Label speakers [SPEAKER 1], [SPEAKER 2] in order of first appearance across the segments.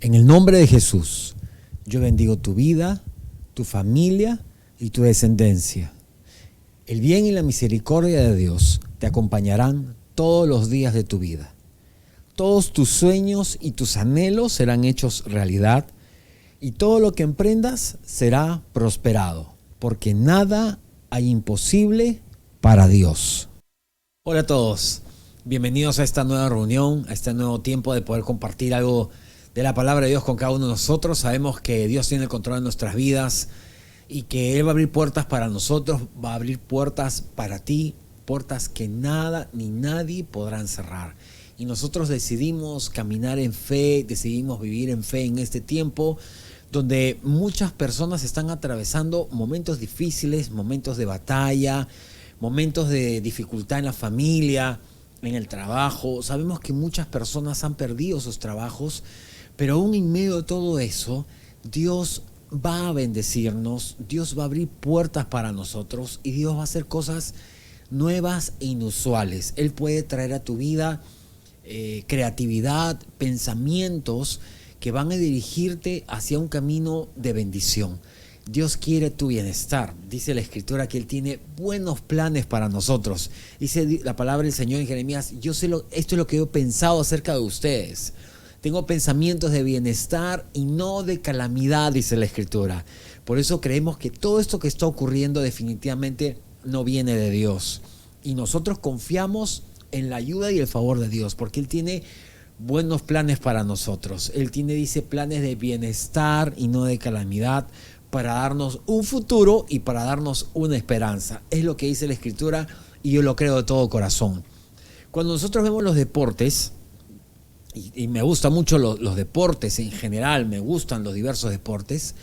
[SPEAKER 1] En el nombre de Jesús, yo bendigo tu vida, tu familia y tu descendencia. El bien y la misericordia de Dios te acompañarán todos los días de tu vida. Todos tus sueños y tus anhelos serán hechos realidad y todo lo que emprendas será prosperado, porque nada hay imposible para Dios. Hola a todos, bienvenidos a esta nueva reunión, a este nuevo tiempo de poder compartir algo de la palabra de Dios con cada uno de nosotros. Sabemos que Dios tiene el control de nuestras vidas y que Él va a abrir puertas para nosotros, va a abrir puertas para ti, puertas que nada ni nadie podrán cerrar. Y nosotros decidimos caminar en fe, decidimos vivir en fe en este tiempo donde muchas personas están atravesando momentos difíciles, momentos de batalla, momentos de dificultad en la familia, en el trabajo. Sabemos que muchas personas han perdido sus trabajos, pero aún en medio de todo eso, Dios va a bendecirnos, Dios va a abrir puertas para nosotros y Dios va a hacer cosas nuevas e inusuales. Él puede traer a tu vida creatividad, pensamientos que van a dirigirte hacia un camino de bendición. Dios quiere tu bienestar. Dice la Escritura que Él tiene buenos planes para nosotros. Dice la palabra del Señor en Jeremías: esto es lo que yo he pensado acerca de ustedes. Tengo pensamientos de bienestar y no de calamidad, dice la Escritura. Por eso creemos que todo esto que está ocurriendo definitivamente no viene de Dios. Y nosotros confiamos en la ayuda y el favor de Dios, porque Él tiene buenos planes para nosotros. Él dice planes de bienestar y no de calamidad, para darnos un futuro y para darnos una esperanza. Es lo que dice la Escritura y yo lo creo de todo corazón. Cuando nosotros vemos los deportes, y me gustan mucho los deportes en general, me gustan los diversos deportes,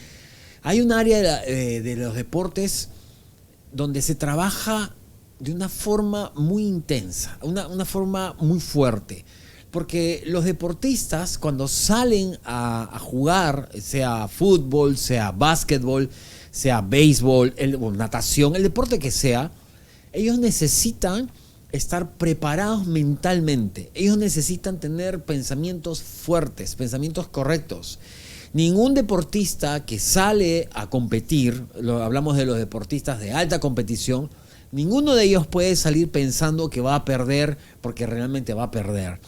[SPEAKER 1] hay un área de los deportes donde se trabaja de una forma muy intensa, una forma muy fuerte. Porque los deportistas, cuando salen a jugar, sea fútbol, sea básquetbol, sea béisbol, natación, el deporte que sea, ellos necesitan estar preparados mentalmente. Ellos necesitan tener pensamientos fuertes, pensamientos correctos. Ningún deportista que sale a competir, hablamos de los deportistas de alta competición, ninguno de ellos puede salir pensando que va a perder porque realmente va a perder.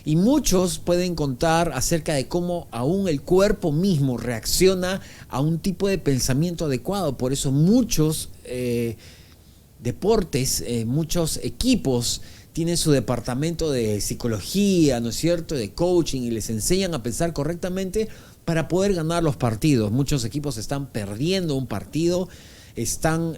[SPEAKER 1] Y muchos pueden contar acerca de cómo aún el cuerpo mismo reacciona a un tipo de pensamiento adecuado. Por eso muchos deportes, muchos equipos tienen su departamento de psicología, ¿no es cierto?, de coaching, y les enseñan a pensar correctamente para poder ganar los partidos. Muchos equipos están perdiendo un partido, están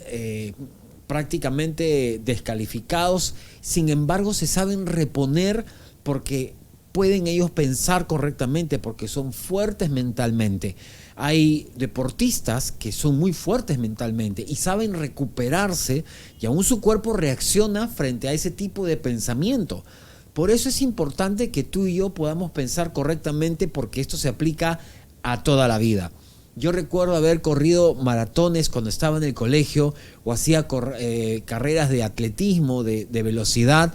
[SPEAKER 1] prácticamente descalificados, sin embargo se saben reponer porque pueden ellos pensar correctamente, porque son fuertes mentalmente. Hay deportistas que son muy fuertes mentalmente y saben recuperarse, y aún su cuerpo reacciona frente a ese tipo de pensamiento. Por eso es importante que tú y yo podamos pensar correctamente, porque esto se aplica a toda la vida. Yo recuerdo haber corrido maratones cuando estaba en el colegio, o hacía carreras de atletismo, de velocidad.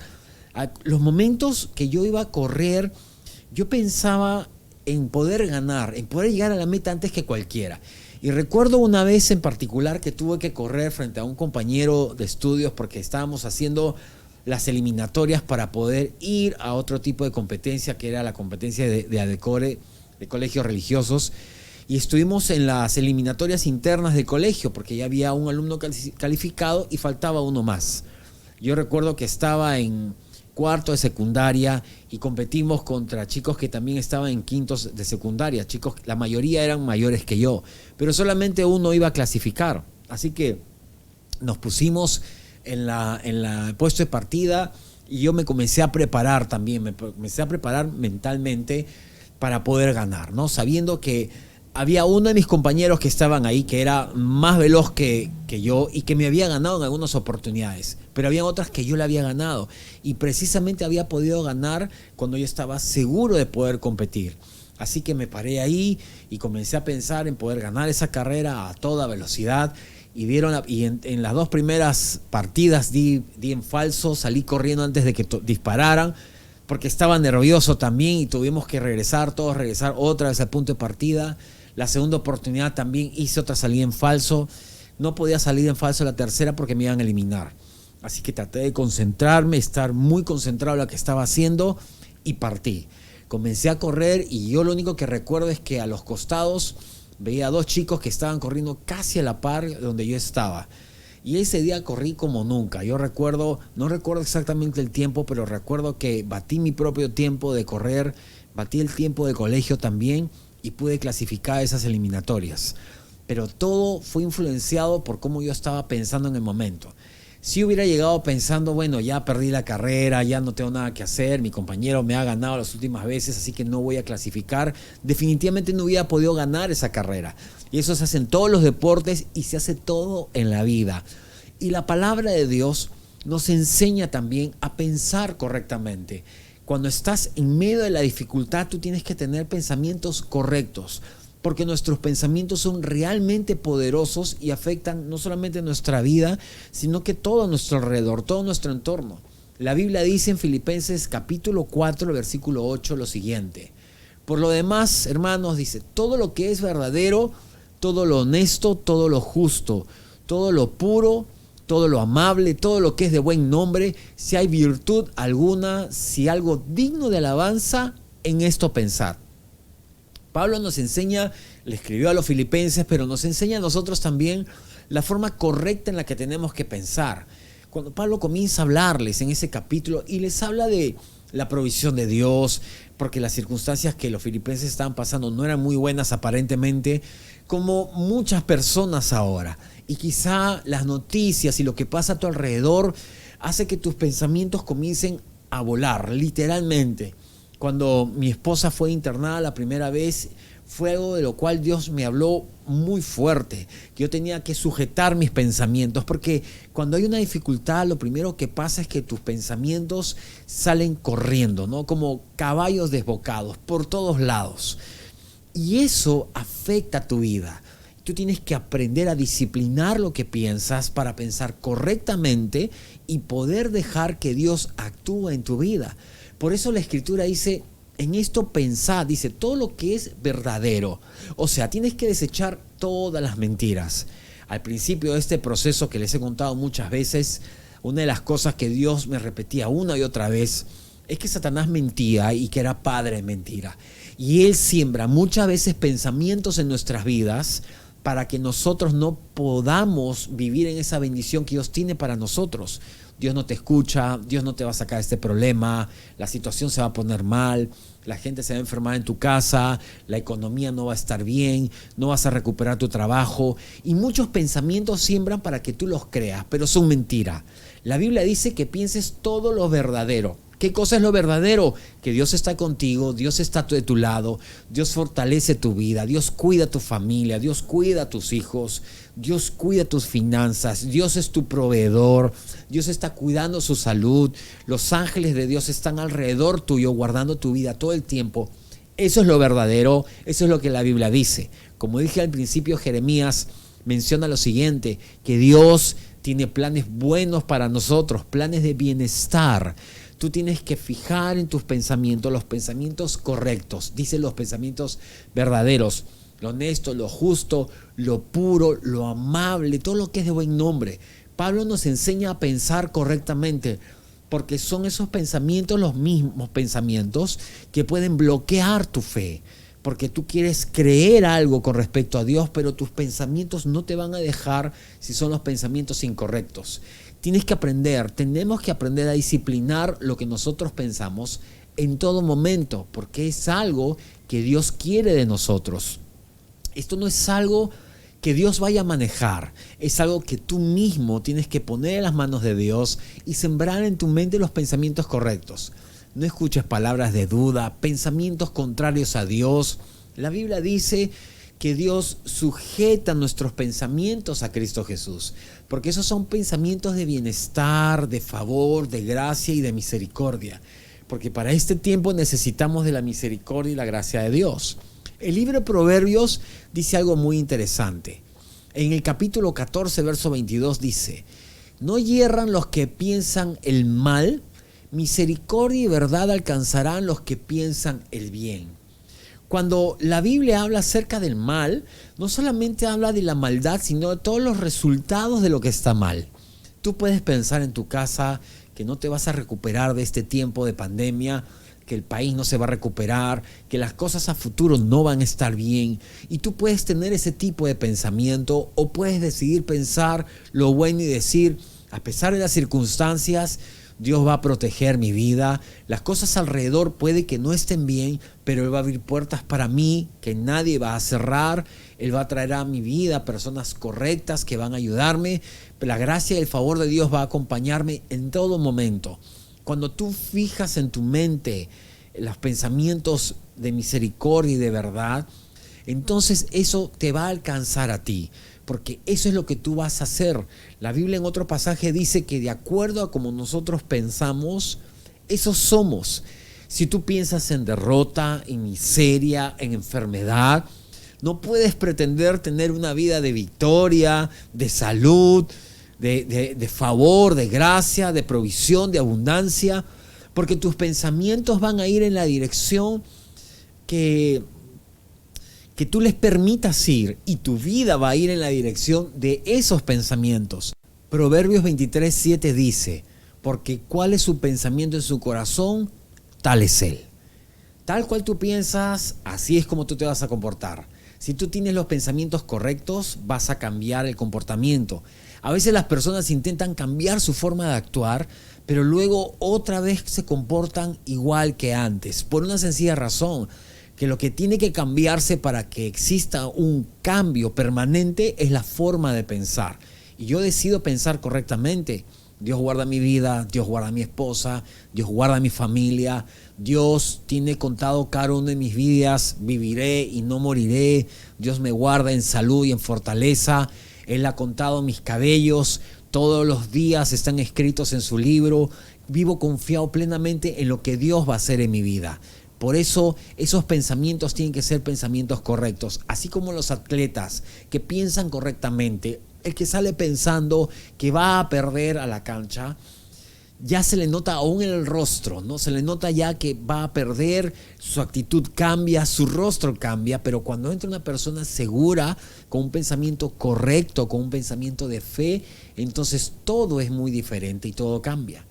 [SPEAKER 1] Los momentos que yo iba a correr, yo pensaba en poder ganar, en poder llegar a la meta antes que cualquiera. Y recuerdo una vez en particular que tuve que correr frente a un compañero de estudios porque estábamos haciendo las eliminatorias para poder ir a otro tipo de competencia, que era la competencia de ADECORE, de colegios religiosos. Y estuvimos en las eliminatorias internas del colegio porque ya había un alumno calificado y faltaba uno más. Yo recuerdo que estaba en cuarto de secundaria y competimos contra chicos que también estaban en quintos de secundaria. Chicos, la mayoría eran mayores que yo, pero solamente uno iba a clasificar. Así que nos pusimos en la puesto de partida y yo me comencé a preparar también, me comencé a preparar mentalmente para poder ganar, ¿no? Sabiendo que había uno de mis compañeros que estaban ahí que era más veloz que yo y que me había ganado en algunas oportunidades, pero había otras que yo le había ganado, y precisamente había podido ganar cuando yo estaba seguro de poder competir. Así que me paré ahí y comencé a pensar en poder ganar esa carrera a toda velocidad, y en las dos primeras partidas di en falso, salí corriendo antes de que dispararan. porque estaba nervioso también y tuvimos que regresar otra vez al punto de partida. La segunda oportunidad también hice otra salida en falso. No podía salir en falso la tercera porque me iban a eliminar. Así que traté de concentrarme, estar muy concentrado en lo que estaba haciendo y partí. Comencé a correr y yo lo único que recuerdo es que a los costados veía a dos chicos que estaban corriendo casi a la par donde yo estaba. Y ese día corrí como nunca. Yo no recuerdo exactamente el tiempo, pero recuerdo que batí mi propio tiempo de correr, batí el tiempo de colegio también y pude clasificar esas eliminatorias. Pero todo fue influenciado por cómo yo estaba pensando en el momento. Si hubiera llegado pensando, bueno, ya perdí la carrera, ya no tengo nada que hacer, mi compañero me ha ganado las últimas veces, así que no voy a clasificar, definitivamente no hubiera podido ganar esa carrera. Y eso se hace en todos los deportes y se hace todo en la vida. Y la palabra de Dios nos enseña también a pensar correctamente. Cuando estás en medio de la dificultad, tú tienes que tener pensamientos correctos, porque nuestros pensamientos son realmente poderosos y afectan no solamente nuestra vida, sino que todo nuestro alrededor, todo nuestro entorno. La Biblia dice en Filipenses capítulo 4, versículo 8 lo siguiente: por lo demás, hermanos, dice, todo lo que es verdadero, todo lo honesto, todo lo justo, todo lo puro, todo lo amable, todo lo que es de buen nombre, si hay virtud alguna, si algo digno de alabanza, en esto pensad. Pablo nos enseña, le escribió a los filipenses, pero nos enseña a nosotros también la forma correcta en la que tenemos que pensar. Cuando Pablo comienza a hablarles en ese capítulo y les habla de la provisión de Dios, porque las circunstancias que los filipenses estaban pasando no eran muy buenas aparentemente, como muchas personas ahora. Y quizá las noticias y lo que pasa a tu alrededor hace que tus pensamientos comiencen a volar, literalmente. Cuando mi esposa fue internada la primera vez, fue algo de lo cual Dios me habló muy fuerte, que yo tenía que sujetar mis pensamientos, porque cuando hay una dificultad, lo primero que pasa es que tus pensamientos salen corriendo, ¿no? Como caballos desbocados por todos lados. Y eso afecta tu vida. Tú tienes que aprender a disciplinar lo que piensas para pensar correctamente y poder dejar que Dios actúe en tu vida. Por eso la Escritura dice, en esto pensad, dice, todo lo que es verdadero. O sea, tienes que desechar todas las mentiras. Al principio de este proceso que les he contado muchas veces, una de las cosas que Dios me repetía una y otra vez es que Satanás mentía y que era padre de mentira. Y él siembra muchas veces pensamientos en nuestras vidas para que nosotros no podamos vivir en esa bendición que Dios tiene para nosotros. Dios no te escucha, Dios no te va a sacar de este problema, la situación se va a poner mal, la gente se va a enfermar en tu casa, la economía no va a estar bien, no vas a recuperar tu trabajo. Y muchos pensamientos siembran para que tú los creas, pero son mentira. La Biblia dice que pienses todo lo verdadero. ¿Qué cosa es lo verdadero? Que Dios está contigo, Dios está de tu lado, Dios fortalece tu vida, Dios cuida tu familia, Dios cuida a tus hijos, Dios cuida tus finanzas, Dios es tu proveedor, Dios está cuidando su salud, los ángeles de Dios están alrededor tuyo guardando tu vida todo el tiempo. Eso es lo verdadero, eso es lo que la Biblia dice. Como dije al principio, Jeremías menciona lo siguiente, que Dios tiene planes buenos para nosotros, planes de bienestar. Tú tienes que fijar en tus pensamientos los pensamientos correctos, dice los pensamientos verdaderos, lo honesto, lo justo, lo puro, lo amable, todo lo que es de buen nombre. Pablo nos enseña a pensar correctamente, porque son esos pensamientos los mismos pensamientos que pueden bloquear tu fe, porque tú quieres creer algo con respecto a Dios, pero tus pensamientos no te van a dejar si son los pensamientos incorrectos. Tenemos que aprender a disciplinar lo que nosotros pensamos en todo momento, porque es algo que Dios quiere de nosotros. Esto no es algo que Dios vaya a manejar, es algo que tú mismo tienes que poner en las manos de Dios y sembrar en tu mente los pensamientos correctos. No escuches palabras de duda, pensamientos contrarios a Dios. La Biblia dice que Dios sujeta nuestros pensamientos a Cristo Jesús, porque esos son pensamientos de bienestar, de favor, de gracia y de misericordia, porque para este tiempo necesitamos de la misericordia y la gracia de Dios. El libro de Proverbios dice algo muy interesante. En el capítulo 14, verso 22 dice, no hierran los que piensan el mal, Misericordia y verdad alcanzarán los que piensan el bien. Cuando la Biblia habla acerca del mal, no solamente habla de la maldad, sino de todos los resultados de lo que está mal. Tú puedes pensar en tu casa que no te vas a recuperar de este tiempo de pandemia, que el país no se va a recuperar, que las cosas a futuro no van a estar bien. Y tú puedes tener ese tipo de pensamiento, o puedes decidir pensar lo bueno y decir, a pesar de las circunstancias, Dios va a proteger mi vida. Las cosas alrededor puede que no estén bien, pero Él va a abrir puertas para mí que nadie va a cerrar. Él va a traer a mi vida personas correctas que van a ayudarme. La gracia y el favor de Dios va a acompañarme en todo momento. Cuando tú fijas en tu mente los pensamientos de misericordia y de verdad, entonces eso te va a alcanzar a ti, porque eso es lo que tú vas a hacer. La Biblia en otro pasaje dice que de acuerdo a como nosotros pensamos, eso somos. Si tú piensas en derrota, en miseria, en enfermedad, no puedes pretender tener una vida de victoria, de salud, de favor, de gracia, de provisión, de abundancia, porque tus pensamientos van a ir en la dirección que tú les permitas ir, y tu vida va a ir en la dirección de esos pensamientos. Proverbios 23:7 dice, porque cuál es su pensamiento en su corazón, tal es él. Tal cual tú piensas, así es como tú te vas a comportar. Si tú tienes los pensamientos correctos, vas a cambiar el comportamiento. A veces las personas intentan cambiar su forma de actuar, pero luego otra vez se comportan igual que antes, por una sencilla razón, que lo que tiene que cambiarse para que exista un cambio permanente es la forma de pensar. Y yo decido pensar correctamente. Dios guarda mi vida, Dios guarda a mi esposa, Dios guarda a mi familia, Dios tiene contado cada uno de mis días, viviré y no moriré, Dios me guarda en salud y en fortaleza, Él ha contado mis cabellos, todos los días están escritos en su libro, vivo confiado plenamente en lo que Dios va a hacer en mi vida. Por eso esos pensamientos tienen que ser pensamientos correctos, así como los atletas que piensan correctamente. El que sale pensando que va a perder a la cancha, ya se le nota aún en el rostro, ¿no? Se le nota ya que va a perder, su actitud cambia, su rostro cambia, pero cuando entra una persona segura, con un pensamiento correcto, con un pensamiento de fe, entonces todo es muy diferente y todo cambia.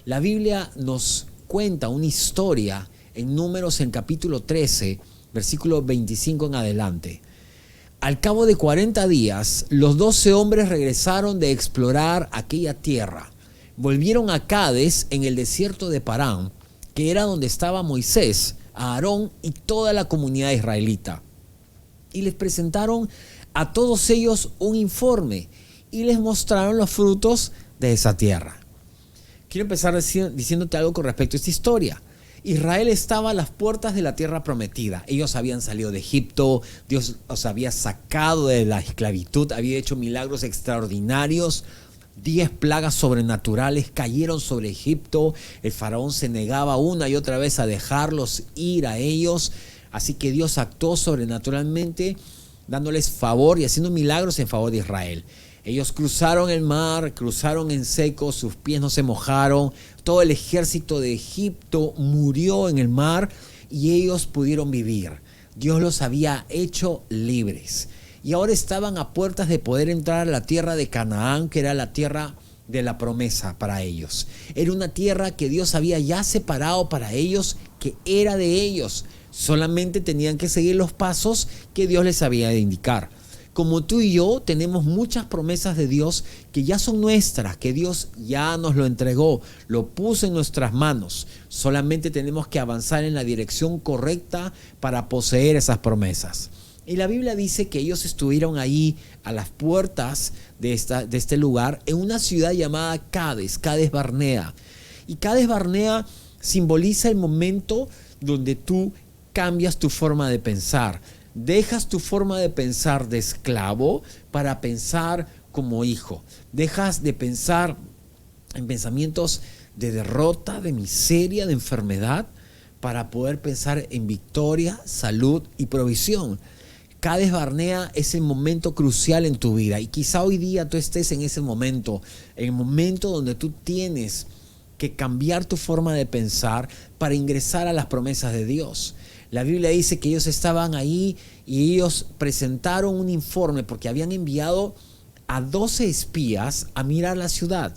[SPEAKER 1] La Biblia nos cuenta una historia en Números, en capítulo 13, versículo 25 en adelante. Al cabo de 40 días, los 12 hombres regresaron de explorar aquella tierra. Volvieron a Cades, en el desierto de Parán, que era donde estaba Moisés, Aarón y toda la comunidad israelita. Y les presentaron a todos ellos un informe y les mostraron los frutos de esa tierra. Quiero empezar diciéndote algo con respecto a esta historia. Israel estaba a las puertas de la tierra prometida. Ellos habían salido de Egipto, Dios los había sacado de la esclavitud, había hecho milagros extraordinarios. 10 plagas sobrenaturales cayeron sobre Egipto. El faraón se negaba una y otra vez a dejarlos ir a ellos. Así que Dios actuó sobrenaturalmente, dándoles favor y haciendo milagros en favor de Israel. Ellos cruzaron el mar, cruzaron en seco, sus pies no se mojaron. Todo el ejército de Egipto murió en el mar y ellos pudieron vivir. Dios los había hecho libres. Y ahora estaban a puertas de poder entrar a la tierra de Canaán, que era la tierra de la promesa para ellos. Era una tierra que Dios había ya separado para ellos, que era de ellos. Solamente tenían que seguir los pasos que Dios les había de indicar. Como tú y yo tenemos muchas promesas de Dios que ya son nuestras, que Dios ya nos lo entregó, lo puso en nuestras manos. Solamente tenemos que avanzar en la dirección correcta para poseer esas promesas. Y la Biblia dice que ellos estuvieron ahí a las puertas de este lugar, en una ciudad llamada Cades Barnea. Y Cades Barnea simboliza el momento donde tú cambias tu forma de pensar. Dejas tu forma de pensar de esclavo para pensar como hijo. Dejas de pensar en pensamientos de derrota, de miseria, de enfermedad, para poder pensar en victoria, salud y provisión. Cades Barnea es el momento crucial en tu vida y quizá hoy día tú estés en ese momento, el momento donde tú tienes que cambiar tu forma de pensar para ingresar a las promesas de Dios. La Biblia dice que ellos estaban ahí y ellos presentaron un informe porque habían enviado a 12 espías a mirar la ciudad.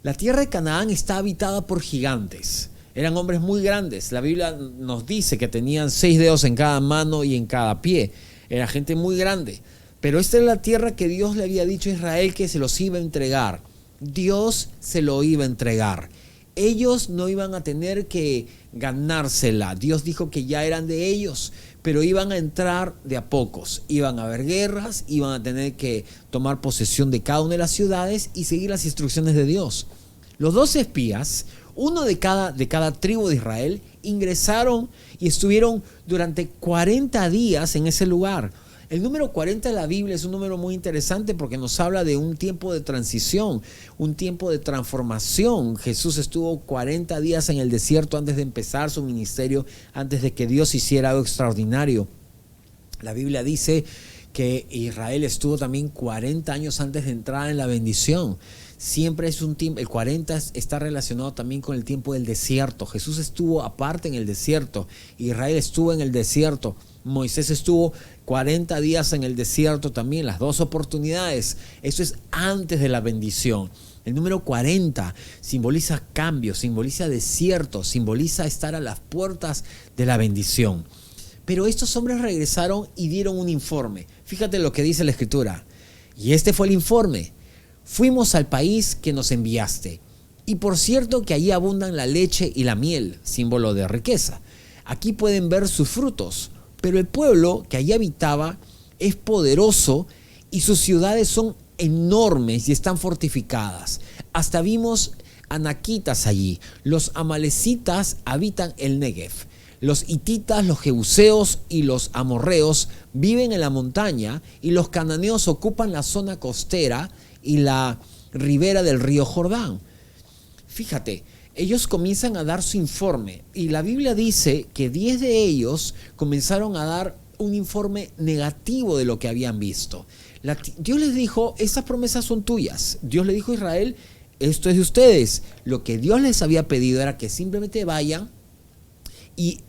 [SPEAKER 1] La tierra de Canaán está habitada por gigantes. Eran hombres muy grandes. La Biblia nos dice que tenían 6 dedos en cada mano y en cada pie. Era gente muy grande. Pero esta es la tierra que Dios le había dicho a Israel que se los iba a entregar. Dios se lo iba a entregar. Ellos no iban a tener que ganársela. Dios dijo que ya eran de ellos, pero iban a entrar de a pocos. Iban a haber guerras, iban a tener que tomar posesión de cada una de las ciudades y seguir las instrucciones de Dios. Los 12 espías, uno de cada tribu de Israel, ingresaron y estuvieron durante 40 días en ese lugar. El número 40 de la Biblia es un número muy interesante porque nos habla de un tiempo de transición, un tiempo de transformación. Jesús estuvo 40 días en el desierto antes de empezar su ministerio, antes de que Dios hiciera algo extraordinario. La Biblia dice que Israel estuvo también 40 años antes de entrar en la bendición. Siempre es un tiempo, el 40 está relacionado también con el tiempo del desierto. Jesús estuvo aparte en el desierto, Israel estuvo en el desierto, Moisés estuvo 40 días en el desierto también, las 2 oportunidades. Eso es antes de la bendición. El número 40 simboliza cambio, simboliza desierto, simboliza estar a las puertas de la bendición. Pero estos hombres regresaron y dieron un informe. Fíjate lo que dice la Escritura. Y este fue el informe. Fuimos al país que nos enviaste. Y por cierto que allí abundan la leche y la miel, símbolo de riqueza. Aquí pueden ver sus frutos. Pero el pueblo que allí habitaba es poderoso y sus ciudades son enormes y están fortificadas. Hasta vimos anaquitas allí. Los amalecitas habitan el Negev. Los hititas, los jebuseos y los amorreos viven en la montaña y los cananeos ocupan la zona costera y la ribera del río Jordán. Fíjate, ellos comienzan a dar su informe y la Biblia dice que 10 de ellos comenzaron a dar un informe negativo de lo que habían visto. Dios les dijo, esas promesas son tuyas. Dios le dijo a Israel, esto es de ustedes. Lo que Dios les había pedido era que simplemente vayan y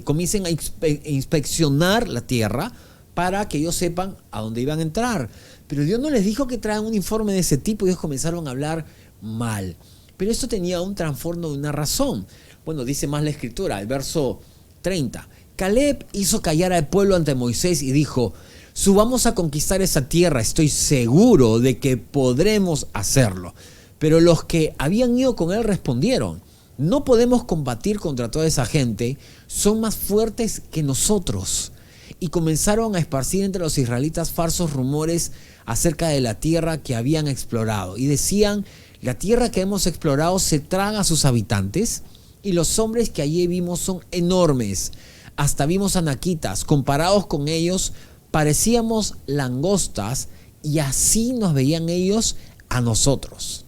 [SPEAKER 1] comiencen a inspeccionar la tierra para que ellos sepan a dónde iban a entrar. Pero Dios no les dijo que traigan un informe de ese tipo y ellos comenzaron a hablar mal. Pero esto tenía un trasfondo de una razón. Bueno, dice más la Escritura, el verso 30. Caleb hizo callar al pueblo ante Moisés y dijo, subamos a conquistar esa tierra, estoy seguro de que podremos hacerlo. Pero los que habían ido con él respondieron, no podemos combatir contra toda esa gente, son más fuertes que nosotros. Y comenzaron a esparcir entre los israelitas falsos rumores acerca de la tierra que habían explorado. Y decían, la tierra que hemos explorado se traga a sus habitantes y los hombres que allí vimos son enormes. Hasta vimos anaquitas, comparados con ellos parecíamos langostas y así nos veían ellos a nosotros.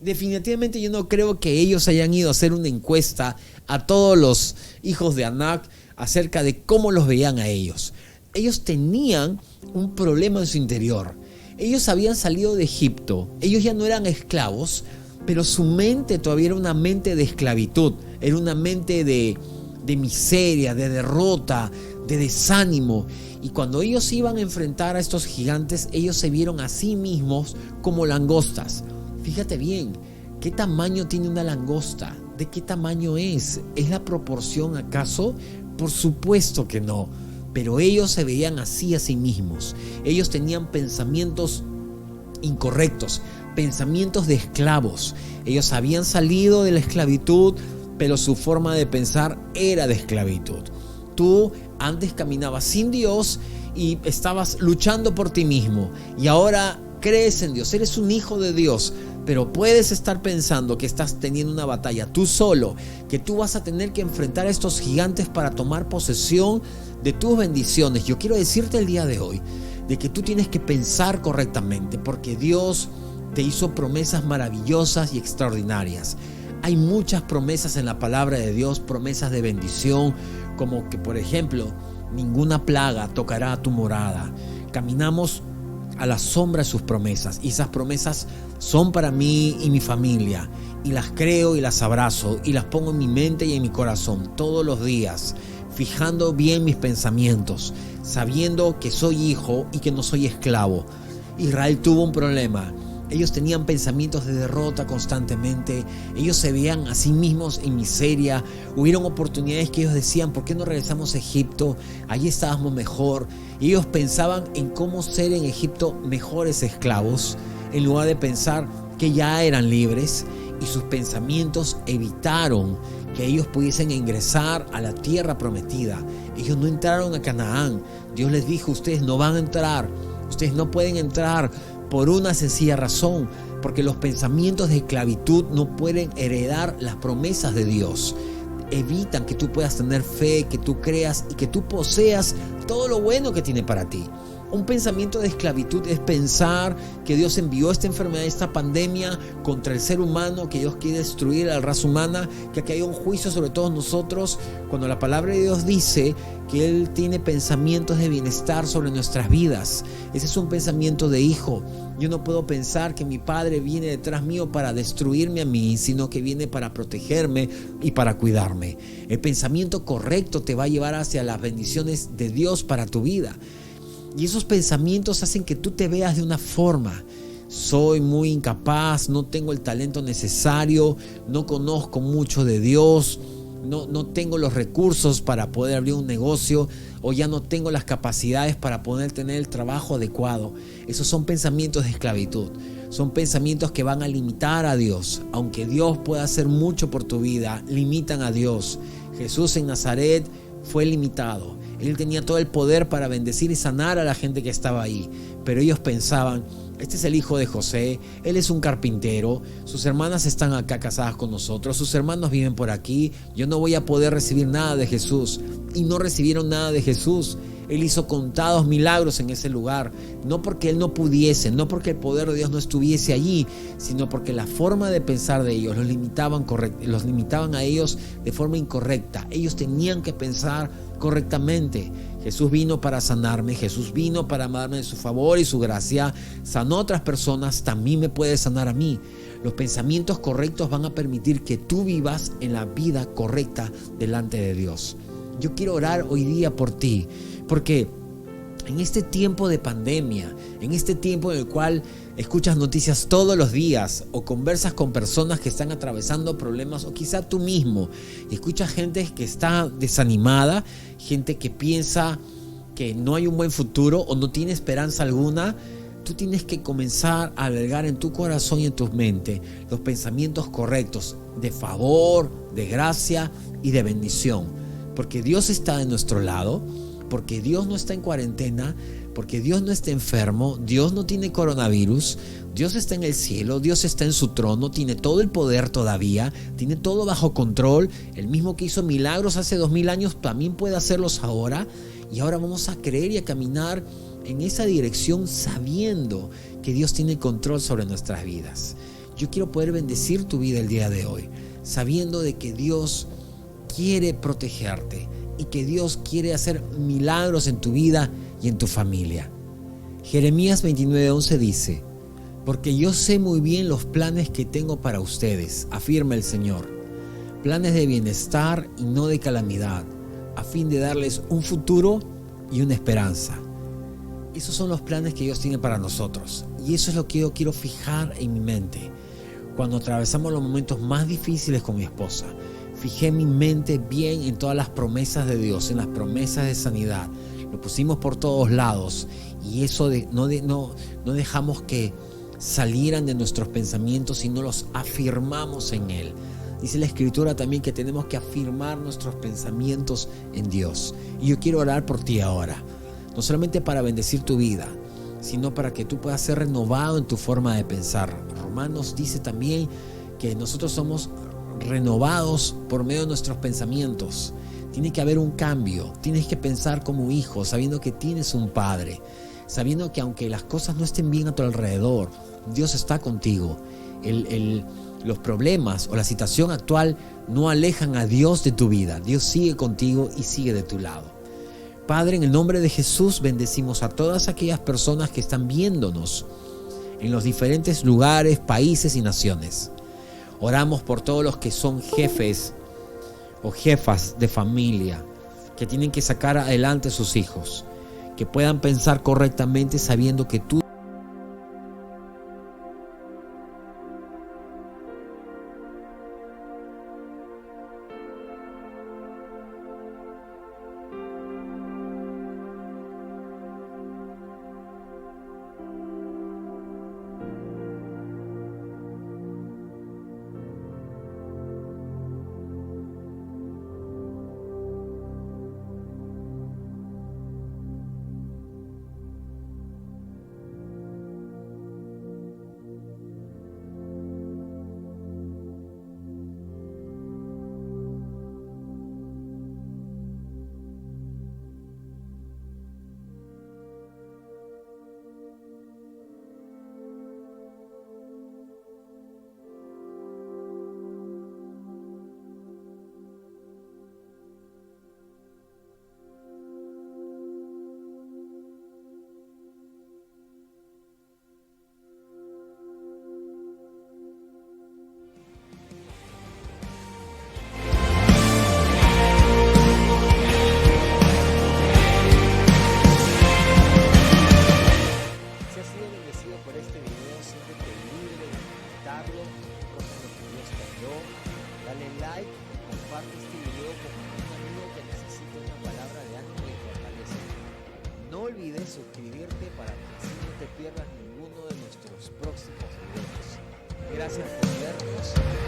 [SPEAKER 1] Definitivamente yo no creo que ellos hayan ido a hacer una encuesta a todos los hijos de Anak acerca de cómo los veían a ellos. Ellos tenían un problema en su interior. Ellos habían salido de Egipto, ellos ya no eran esclavos, pero su mente todavía era una mente de esclavitud, era una mente de miseria, de derrota, de desánimo. Y cuando ellos iban a enfrentar a estos gigantes, ellos se vieron a sí mismos como langostas. Fíjate bien, ¿qué tamaño tiene una langosta? ¿De qué tamaño es? ¿Es la proporción acaso? Por supuesto que no. Pero ellos se veían así a sí mismos. Ellos tenían pensamientos incorrectos, pensamientos de esclavos. Ellos habían salido de la esclavitud, pero su forma de pensar era de esclavitud. Tú antes caminabas sin Dios y estabas luchando por ti mismo. Y ahora crees en Dios, eres un hijo de Dios. Pero puedes estar pensando que estás teniendo una batalla tú solo, que tú vas a tener que enfrentar a estos gigantes para tomar posesión de tus bendiciones. Yo quiero decirte el día de hoy de que tú tienes que pensar correctamente, porque Dios te hizo promesas maravillosas y extraordinarias. Hay muchas promesas en la palabra de Dios, promesas de bendición, como que por ejemplo, ninguna plaga tocará tu morada. Caminamos a la sombra de sus promesas. Y esas promesas son para mí y mi familia. Y las creo y las abrazo y las pongo en mi mente y en mi corazón todos los días, fijando bien mis pensamientos, sabiendo que soy hijo y que no soy esclavo. Israel tuvo un problema. Ellos tenían pensamientos de derrota constantemente. Ellos se veían a sí mismos en miseria. Hubieron oportunidades que ellos decían: ¿por qué no regresamos a Egipto? Allí estábamos mejor. Y ellos pensaban en cómo ser en Egipto mejores esclavos, en lugar de pensar que ya eran libres. Y sus pensamientos evitaron que ellos pudiesen ingresar a la tierra prometida. Ellos no entraron a Canaán. Dios les dijo: ustedes no van a entrar. Ustedes no pueden entrar por una sencilla razón, porque los pensamientos de esclavitud no pueden heredar las promesas de Dios. Evitan que tú puedas tener fe, que tú creas y que tú poseas todo lo bueno que tiene para ti. Un pensamiento de esclavitud es pensar que Dios envió esta enfermedad, esta pandemia contra el ser humano, que Dios quiere destruir a la raza humana, que aquí hay un juicio sobre todos nosotros, cuando la palabra de Dios dice que Él tiene pensamientos de bienestar sobre nuestras vidas. Ese es un pensamiento de hijo. Yo no puedo pensar que mi padre viene detrás mío para destruirme a mí, sino que viene para protegerme y para cuidarme. El pensamiento correcto te va a llevar hacia las bendiciones de Dios para tu vida. Y esos pensamientos hacen que tú te veas de una forma: soy muy incapaz, no tengo el talento necesario, no conozco mucho de Dios, no tengo los recursos para poder abrir un negocio, o ya no tengo las capacidades para poder tener el trabajo adecuado. Esos son pensamientos de esclavitud. Son pensamientos que van a limitar a Dios. Aunque Dios pueda hacer mucho por tu vida, limitan a Dios. Jesús en Nazaret fue limitado. Él tenía todo el poder para bendecir y sanar a la gente que estaba ahí. Pero ellos pensaban: este es el hijo de José, él es un carpintero, sus hermanas están acá casadas con nosotros, sus hermanos viven por aquí, yo no voy a poder recibir nada de Jesús. Y no recibieron nada de Jesús. Él hizo contados milagros en ese lugar, no porque Él no pudiese, no porque el poder de Dios no estuviese allí, sino porque la forma de pensar de ellos los limitaban a ellos de forma incorrecta. Ellos tenían que pensar correctamente. Jesús vino para sanarme, Jesús vino para darme de su favor y su gracia. Sanó a otras personas, también me puede sanar a mí. Los pensamientos correctos van a permitir que tú vivas en la vida correcta delante de Dios. Yo quiero orar hoy día por ti, porque en este tiempo de pandemia, en este tiempo en el cual escuchas noticias todos los días o conversas con personas que están atravesando problemas, o quizá tú mismo escuchas gente que está desanimada, gente que piensa que no hay un buen futuro o no tiene esperanza alguna, tú tienes que comenzar a albergar en tu corazón y en tu mente los pensamientos correctos de favor, de gracia y de bendición. Porque Dios está de nuestro lado, porque Dios no está en cuarentena, porque Dios no está enfermo, Dios no tiene coronavirus, Dios está en el cielo, Dios está en su trono, tiene todo el poder todavía, tiene todo bajo control. El mismo que hizo milagros hace 2000 años también puede hacerlos ahora. Y ahora vamos a creer y a caminar en esa dirección sabiendo que Dios tiene control sobre nuestras vidas. Yo quiero poder bendecir tu vida el día de hoy, sabiendo de que Dios quiere protegerte y que Dios quiere hacer milagros en tu vida y en tu familia. Jeremías 29:11 dice: porque yo sé muy bien los planes que tengo para ustedes, afirma el Señor, planes de bienestar y no de calamidad, a fin de darles un futuro y una esperanza. Esos son los planes que Dios tiene para nosotros, y eso es lo que yo quiero fijar en mi mente. Cuando atravesamos los momentos más difíciles con mi esposa, fijé mi mente bien en todas las promesas de Dios, en las promesas de sanidad. Lo pusimos por todos lados, y eso no dejamos que salieran de nuestros pensamientos, sino los afirmamos en Él. Dice la Escritura también que tenemos que afirmar nuestros pensamientos en Dios. Y yo quiero orar por ti ahora, no solamente para bendecir tu vida, sino para que tú puedas ser renovado en tu forma de pensar. Romanos dice también que nosotros somos renovados por medio de nuestros pensamientos. Tiene que haber un cambio. Tienes que pensar como hijo, sabiendo que tienes un padre, sabiendo que aunque las cosas no estén bien a tu alrededor, Dios está contigo. Los problemas o la situación actual no alejan a Dios de tu vida. Dios sigue contigo y sigue de tu lado. Padre, en el nombre de Jesús, bendecimos a todas aquellas personas que están viéndonos en los diferentes lugares, países y naciones. Oramos por todos los que son jefes o jefas de familia, que tienen que sacar adelante a sus hijos, que puedan pensar correctamente sabiendo que tú por este video, siéntete libre de comentarlo, cosas lo que Dios te habló. Dale like y comparte este video con un amigo que necesite una palabra de ánimo y fortaleza. No olvides suscribirte para que así no te pierdas ninguno de nuestros próximos videos. Gracias por vernos.